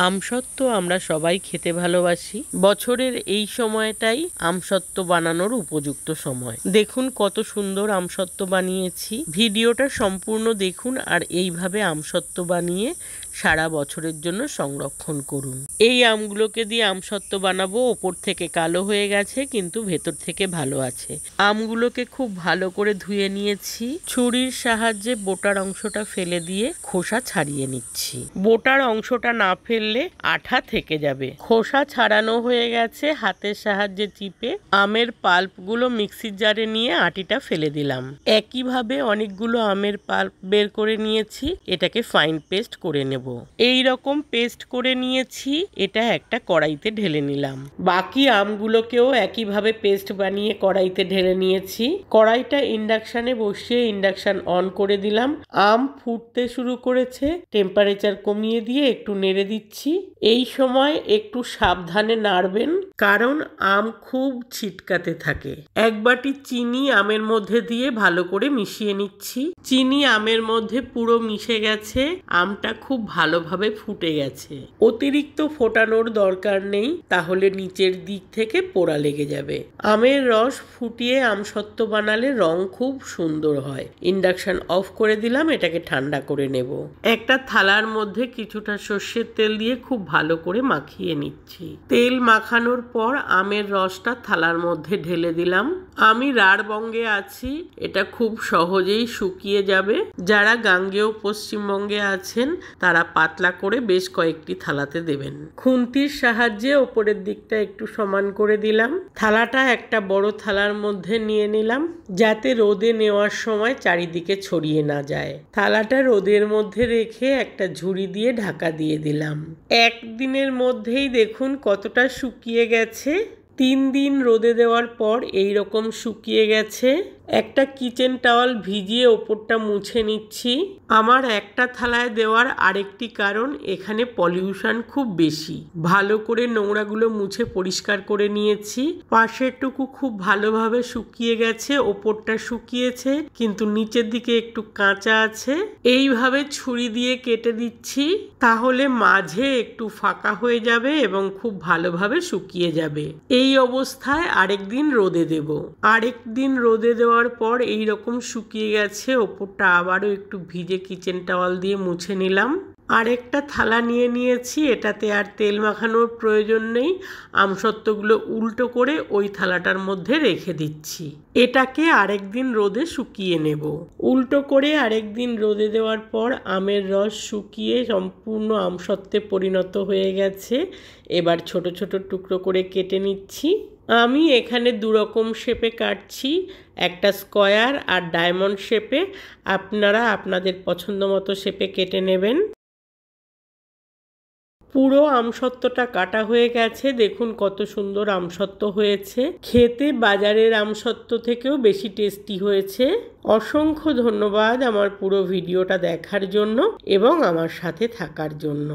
আমসত্ত্ব আমরা সবাই খেতে ভালোবাসি। বছরের এই সময়টাই আমসত্ত্ব বানানোর উপযুক্ত সময়। দেখুন কত সুন্দর আমসত্ত্ব বানিয়েছি। ভিডিওটা সম্পূর্ণ দেখুন আর এইভাবে আমসত্ত্ব বানিয়ে সারা বছরের জন্য সংরক্ষণ করুন। এই আমগুলোকে দিয়ে আমসত্ত্ব বানাবো। ওপর থেকে কালো হয়ে গেছে কিন্তু ভেতর থেকে ভালো আছে। আমগুলোকে খুব ভালো করে ধুয়ে নিয়েছি। ছুরির সাহায্যে বোটার অংশটা ফেলে দিয়ে খোসা ছাড়িয়ে নিচ্ছি। বোটার অংশটা না ফেললে আঠা থেকে যাবে। খোসা ছাড়ানো হয়ে গেছে। হাতের সাহায্যে চিপে আমের পাল্পগুলো মিক্সির জারে নিয়ে আটিটা ফেলে দিলাম। একইভাবে অনেকগুলো আমের পাল্প বের করে নিয়েছি। এটাকে ফাইন পেস্ট করে নেব। এই রকম পেস্ট করে নিয়েছি। এটা একটা কড়াইতে ঢেলে নিলাম। বাকি আমগুলোকেও একইভাবে পেস্ট বানিয়ে কড়াইতে ঢেলে নিয়েছি। কড়াইটা ইন্ডাকশানে বসিয়ে ইন্ডাকশান অন করে দিলাম। আম ফুটতে শুরু করেছে। টেম্পারেচার কমিয়ে দিয়ে একটু নেড়ে দিচ্ছি। এই সময় একটু সাবধানে নাড়বেন, কারণ আম খুব ছিটকাতে থাকে। এক বাটি চিনি আমের মধ্যে দিয়ে ভালো করে মিশিয়ে নিচ্ছি। চিনি আমের মধ্যে পুরো মিশে গেছে। আমটা খুব ভালোভাবে ফুটে গেছে। অতিরিক্ত ফোটানোর দরকার নেই, তাহলে নিচের দিক থেকে পোড়া লেগে যাবে। আমের রস ফুটিয়ে আমসত্ত্ব বানালে রং খুব সুন্দর হয়। ইন্ডাকশন অফ করে দিলাম। এটাকে ঠান্ডা করে নেব। একটা থালার মধ্যে কিছুটা সর্ষের তেল দিয়ে খুব ভালো করে মাখিয়ে নিচ্ছি। তেল মাখানোর পর আমের রসটা থালার মধ্যে ঢেলে দিলাম। আমি রাঢ়বঙ্গে আছি, এটা খুব সহজেই শুকিয়ে যাবে। যারা গাঙ্গেয় পশ্চিমবঙ্গে আছেন তারা পাতলা করে বেশ কয়েকটি থালাতে দেবেন। খুন্তির সাহায্যে ওপরের দিকটা একটু সমান করে দিলাম। থালাটা একটা বড় থালার মধ্যে নিয়ে নিলাম, যাতে রোদে নেওয়ার সময় চারিদিকে ছড়িয়ে না যায়। থালাটা রোদের মধ্যে রেখে একটা ঝুড়ি দিয়ে ঢাকা দিয়ে দিলাম। একদিনের মধ্যেই দেখুন কতটা শুকিয়ে গেছে। 3 দিন রোদে দেওয়ার পর এই রকম শুকিয়ে গেছে। একটা কিচেন টাওয়াল ভিজিয়ে ওপরটা মুছে নিচ্ছি। আমার একটা থালায় দেওয়ার আরেকটি কারণ, এখানে পলিউশন খুব বেশি। ভালো করে নোংরাগুলো মুছে পরিষ্কার করে নিয়েছি। পাশেরটুকু খুব ভালোভাবে শুকিয়ে গেছে, ওপরটা শুকিয়েছে কিন্তু নিচের দিকে একটু কাঁচা আছে। এইভাবে ছুরি দিয়ে কেটে দিচ্ছি, তাহলে মাঝে একটু ফাঁকা হয়ে যাবে এবং খুব ভালোভাবে শুকিয়ে যাবে। এই অবস্থায় আরেকদিন রোদে দেব। আরেকদিন রোদে দেওয়ার পর এই রকম শুকিয়ে গেছে। ওপরটা আবারও একটু ভিজে কিচেন টাওয়াল দিয়ে মুছে নিলাম। আরেকটা থালা নিয়ে নিয়েছি, এটাতে আর তেল মাখানোর প্রয়োজন নেই। আমসত্ত্বগুলো উল্টো করে ওই থালাটার মধ্যে রেখে দিচ্ছি। এটাকে আরেকদিন রোদে শুকিয়ে নেব। উল্টো করে আরেকদিন রোদে দেওয়ার পর আমের রস শুকিয়ে সম্পূর্ণ আমসত্ত্বে পরিণত হয়ে গেছে। এবার ছোট ছোট টুকরো করে কেটে নিচ্ছি। আমি এখানে 2 রকম শেপে কাটছি, একটা স্কয়ার আর ডায়মন্ড শেপে। আপনারা আপনাদের পছন্দ মতো শেপে কেটে নেবেন। পুরো আমসত্ত্বটা কাটা হয়ে গেছে। দেখুন কত সুন্দর আমসত্ত্ব হয়েছে। খেতে বাজারের আমসত্ত্ব থেকেও বেশি টেস্টি হয়েছে। অসংখ্য ধন্যবাদ আমার পুরো ভিডিওটা দেখার জন্য এবং আমার সাথে থাকার জন্য।